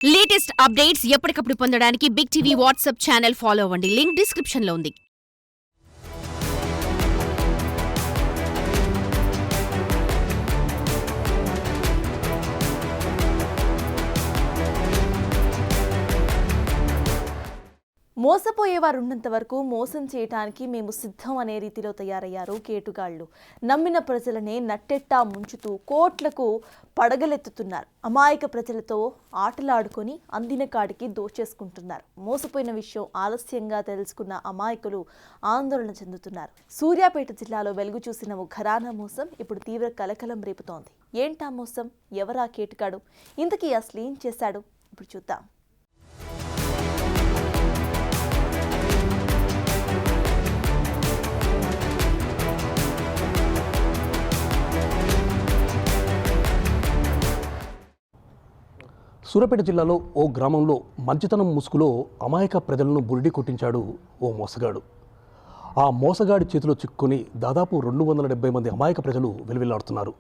Latest updates ఎప్పటికప్పుడు పొందడానికి big TV WhatsApp channel follow అవ్వండి. లింక్ డిస్క్రిప్షన్ లో ఉంది. మోసపోయేవారున్నంత వరకు మోసం చేయటానికి మేము సిద్ధం అనే రీతిలో తయారయ్యారు కేటుగాళ్లు. నమ్మిన ప్రజలనే నట్టెట్టా ముంచుతూ కోట్లకు పడగలెత్తుతున్నారు. అమాయక ప్రజలతో ఆటలాడుకొని అందిన కాడికి దోచేసుకుంటున్నారు. మోసపోయిన విషయం ఆలస్యంగా తెలుసుకున్న అమాయకులు ఆందోళన చెందుతున్నారు. సూర్యాపేట జిల్లాలో వెలుగు చూసిన ఓ ఘరానా మోసం ఇప్పుడు తీవ్ర కలకలం రేపుతోంది. ఏంటా మోసం? ఎవరా కేటుగాడు? ఇంతకీ అసలు ఏం చేశాడు? ఇప్పుడు చూద్దాం. సూర్యాపేట జిల్లాలో ఓ గ్రామంలో మంచితనం ముసుగులో అమాయక ప్రజలను బురిడి కొట్టించాడు ఓ మోసగాడు. ఆ మోసగాడి చేతిలో చిక్కుని దాదాపు 270 మంది అమాయక ప్రజలు వెలువెల్లాడుతున్నారు.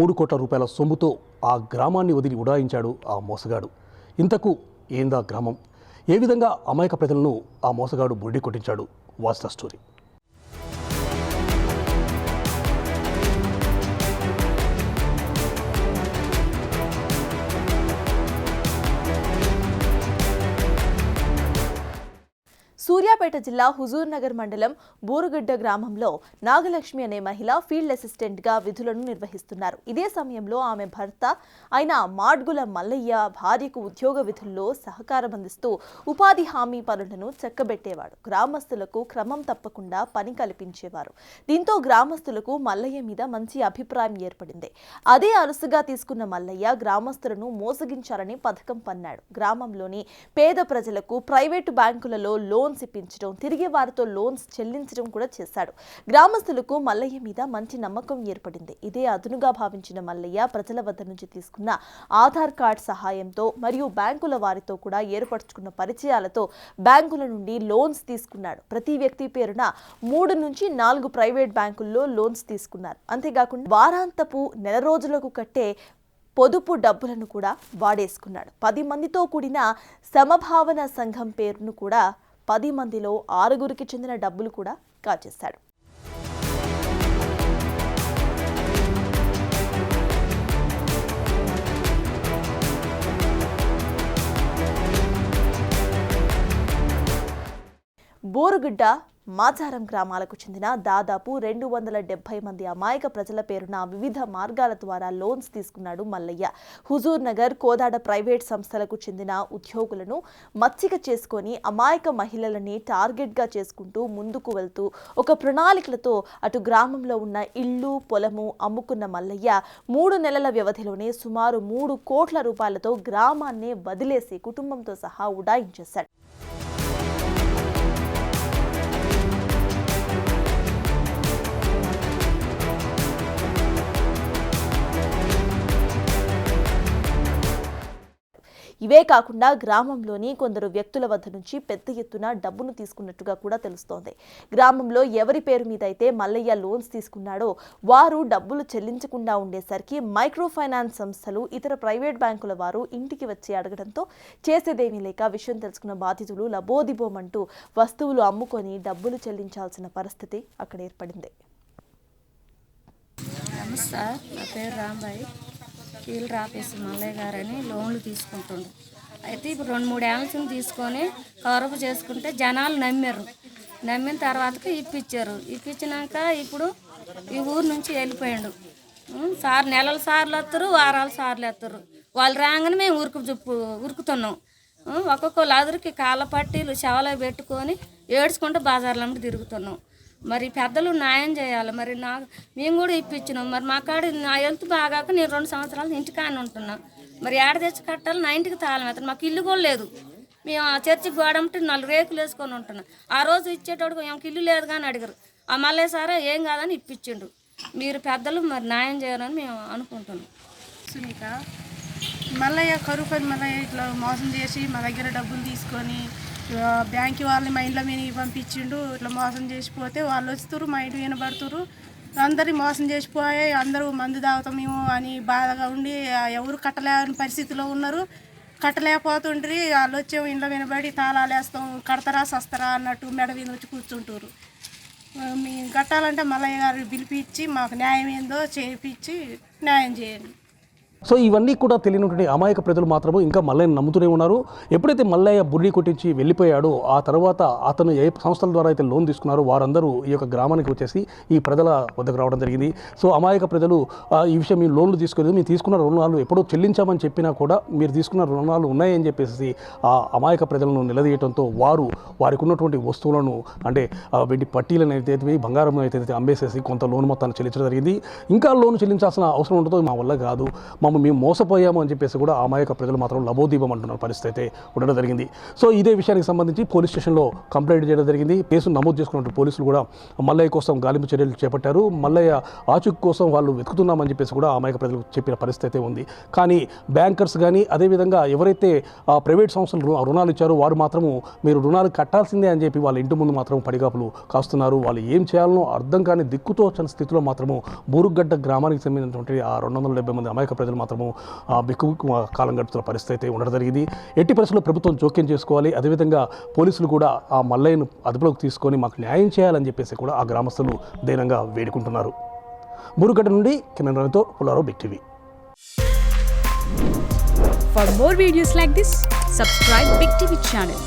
3 కోట్ల రూపాయల సొమ్ముతో ఆ గ్రామాన్ని వదిలి ఉడాయించాడు ఆ మోసగాడు. ఇంతకు ఏందా గ్రామం? ఏ విధంగా అమాయక ప్రజలను ఆ మోసగాడు బురిడి కొట్టించాడు? Watch the story. సూర్యాపేట జిల్లా హుజూర్ నగర్ మండలం బూరుగడ్డ గ్రామంలో నాగలక్ష్మి అనే మహిళ ఫీల్డ్ అసిస్టెంట్గా విధులను నిర్వహిస్తున్నారు. ఇదే సమయంలో ఆమె భర్త అయిన మాడ్గుల మల్లయ్య భార్యకు ఉద్యోగ విధుల్లో సహకారం అందిస్తూ ఉపాధి హామీ పనులను చక్కబెట్టేవాడు. గ్రామస్తులకు క్రమం తప్పకుండా పని కల్పించేవారు. దీంతో గ్రామస్తులకు మల్లయ్య మీద మంచి అభిప్రాయం ఏర్పడింది. అదే అరుసుగా తీసుకున్న మల్లయ్య గ్రామస్తులను మోసగించాలని పథకం పన్నాడు. గ్రామంలోని పేద ప్రజలకు ప్రైవేటు బ్యాంకులలో లోన్స్ ఇప్పించడం, తిరిగి వారితో లోన్స్ చెల్లించడం కూడా చేశాడు. గ్రామస్తులకు మల్లయ్య మీద మంచి నమ్మకం ఏర్పడింది. ఇదే అదునుగా భావించిన మల్లయ్య ప్రజల వద్ద నుంచి తీసుకున్న ఆధార్ కార్డ్ సహాయంతో మరియు బ్యాంకుల వారితో కూడా ఏర్పరచుకున్న పరిచయాలతో బ్యాంకుల నుండి లోన్స్ తీసుకున్నాడు. ప్రతి వ్యక్తి పేరున 3 నుంచి 4 ప్రైవేట్ బ్యాంకుల్లో లోన్స్ తీసుకున్నారు. అంతేకాకుండా వారాంతపు నెల రోజులకు కట్టే పొదుపు డబ్బులను కూడా వాడేసుకున్నాడు. 10 మందితో కూడిన సమభావన సంఘం పేరును కూడా 10 మందిలో 6గురికి చెందిన డబ్బులు కూడా కాజేశాడు. బోరుగడ్డ మాచారం గ్రామాలకు చెందిన దాదాపు 270 మంది అమాయక ప్రజల పేరున వివిధ మార్గాల ద్వారా లోన్స్ తీసుకున్నాడు మల్లయ్య. హుజూర్ నగర్, కోదాడ ప్రైవేట్ సంస్థలకు చెందిన ఉద్యోగులను మచ్చిక చేసుకొని అమాయక మహిళలని టార్గెట్గా చేసుకుంటూ ముందుకు వెళ్తూ ఒక ప్రణాళికలతో అటు గ్రామంలో ఉన్న ఇల్లు, పొలము అమ్ముకున్న మల్లయ్య 3 నెలల వ్యవధిలోనే సుమారు 3 కోట్ల రూపాయలతో గ్రామాన్నే వదిలేసి కుటుంబంతో సహా ఉడాయించేశాడు. ఇవే కాకుండా గ్రామంలోని కొందరు వ్యక్తుల వద్ద నుంచి పెద్ద ఎత్తున డబ్బును తీసుకున్నట్టుగా కూడా తెలుస్తోంది. గ్రామంలో ఎవరి పేరు మీద అయితే మల్లయ్య లోన్స్ తీసుకున్నాడో వారు డబ్బులు చెల్లించకుండా ఉండేసరికి మైక్రో ఫైనాన్స్ సంస్థలు, ఇతర ప్రైవేట్ బ్యాంకుల వారు ఇంటికి వచ్చి అడగడంతో చేసేదేమీ లేక విషయం తెలుసుకున్న బాధితులు లబోదిబోమంటూ వస్తువులు అమ్ముకొని డబ్బులు చెల్లించాల్సిన పరిస్థితి అక్కడ ఏర్పడింది. నమస్తే, నా పేరు రాంబాయి. ఫీల్డ్ ఆఫీస్ మల్లయ్య గారని లోన్లు తీసుకుంటుండు. అయితే ఇప్పుడు 2-3 ఏళ్ళ తీసుకొని కవరపు చేసుకుంటే జనాలు నమ్మారు. నమ్మిన తర్వాతకి ఇప్పించినాక ఇప్పుడు ఈ ఊరు నుంచి వెళ్ళిపోయాడు. నెలల సార్లు వస్తారు, వారాల సార్లు వస్తారు. వాళ్ళు రాగానే మేము ఉరుకుతున్నాం. ఒక్కొక్కళ్ళు అదురికి కాళ్ళ పట్టీలు శవలో పెట్టుకొని ఏడ్చుకుంటూ బజార్లంటే తిరుగుతున్నాం. మరి పెద్దలు న్యాయం చేయాలి. మరి మేము కూడా ఇప్పించినాం. మరి మా కాడ నా హెల్త్ బాగాక నేను 2 సంవత్సరాలు ఇంటికాని ఉంటున్నాను. మరి ఏడ తెచ్చి కట్టాలి? నా ఇంటికి తాళం అవుతుంది. మాకు ఇల్లు కూడా లేదు. మేము ఆ చర్చికి గోడంటే 4 రేకులు వేసుకొని ఉంటున్నాం. ఆ రోజు ఇచ్చేటోడు మాకు ఇల్లు లేదు కానీ అడిగారు. ఆ మళ్ళీ సారా ఏం కాదని ఇప్పించిండు. మీరు పెద్దలు మరి న్యాయం చేయాలని మేము అనుకుంటున్నాం. సునీత, మల్లయ్య కరువు పని మల్లయ్య ఇట్లా మోసం చేసి మా దగ్గర డబ్బులు తీసుకొని బ్యాంక్ వాళ్ళని మా ఇంట్లో మీద పంపించిండు. ఇట్లా మోసం చేసిపోతే వాళ్ళు వస్తారు, మా ఇంటి వినబడుతురు. అందరి మోసం చేసిపోయి అందరూ మందు తాగుతాం మేము అని బాధగా ఉండి ఎవరు కట్టలేని పరిస్థితిలో ఉన్నారు. కట్టలేకపోతుండ్రి. వాళ్ళు వచ్చేమో ఇంట్లో వినబడి తాళాలు వేస్తాం, కడతారా సస్తారా అన్నట్టు మెడ మీద వచ్చి కూర్చుంటారు. మేము కట్టాలంటే మల్లయ్య గారు పిలిపించి మాకు న్యాయం ఏందో చేయించి న్యాయం చేయండి. సో ఇవన్నీ కూడా తెలియనటువంటి అమాయక ప్రజలు మాత్రము ఇంకా మల్లయ్యని నమ్ముతూనే ఉన్నారు. ఎప్పుడైతే మల్లయ్య బుర్రి కొట్టించి వెళ్ళిపోయాడో ఆ తర్వాత అతను ఏ సంస్థల ద్వారా అయితే లోన్ తీసుకున్నారో వారందరూ ఈ యొక్క గ్రామానికి వచ్చేసి ఈ ప్రజల వద్దకు రావడం జరిగింది. సో అమాయక ప్రజలు ఈ విషయం మీ లోన్లు తీసుకోలేదు, మీరు తీసుకున్న రుణాలు ఎప్పుడో చెల్లించామని చెప్పినా కూడా మీరు తీసుకున్న రుణాలు ఉన్నాయని చెప్పేసి ఆ అమాయక ప్రజలను నిలదీయడంతో వారికి ఉన్నటువంటి వస్తువులను అంటే వీటి పట్టీలను అయితే బంగారం అయితే అమ్మేసేసి కొంత లోన్ మొత్తాన్ని చెల్లించడం జరిగింది. ఇంకా లోన్ చెల్లించాల్సిన అవసరం ఉండదు, మా వల్ల కాదు, మేము మోసపోయాము అని చెప్పేసి కూడా అమాయక ప్రజలు మాత్రం లబోదీపం అంటున్న పరిస్థితి అయితే ఉండడం జరిగింది. సో ఇదే విషయానికి సంబంధించి పోలీస్ స్టేషన్లో కంప్లైంట్ చేయడం జరిగింది. కేసు నమోదు చేసుకున్న పోలీసులు కూడా మల్లయ్య కోసం గాలింపు చర్యలు చేపట్టారు. మల్లయ్య ఆచూకీ కోసం వాళ్ళు వెతుకుతున్నామని చెప్పేసి కూడా అమాయక ప్రజలు చెప్పిన పరిస్థితి అయితే ఉంది. కానీ బ్యాంకర్స్ కానీ అదేవిధంగా ఎవరైతే ప్రైవేట్ సంస్థలు రుణాలు ఇచ్చారో వారు మాత్రము మీరు రుణాలు కట్టాల్సిందే అని చెప్పి వాళ్ళ ఇంటి ముందు మాత్రం పడిగాపులు కాస్తున్నారు. వాళ్ళు ఏం చేయాలనో అర్థం కాని దిక్కుతో వచ్చిన స్థితిలో మాత్రము బూరుగడ్డ గ్రామానికి సంబంధించినటువంటి ఆ 270 మంది అమాయక ప్రజలు మాత్రము బిక్కు కాలం గడుపుతున్న పరిస్థితి అయితే ఉండడం జరిగింది. ఎట్టి పరిస్థితుల్లో ప్రభుత్వం జోక్యం చేసుకోవాలి. అదేవిధంగా పోలీసులు కూడా ఆ మల్లయ్యను అదుపులోకి తీసుకొని మాకు న్యాయం చేయాలని చెప్పేసి కూడా ఆ గ్రామస్తులు దైనంగా వేడుకుంటున్నారు. బూరుగడ్డ నుండి కెమెరాతో Pullarao, big TV. For more videos like this, subscribe Big TV channel.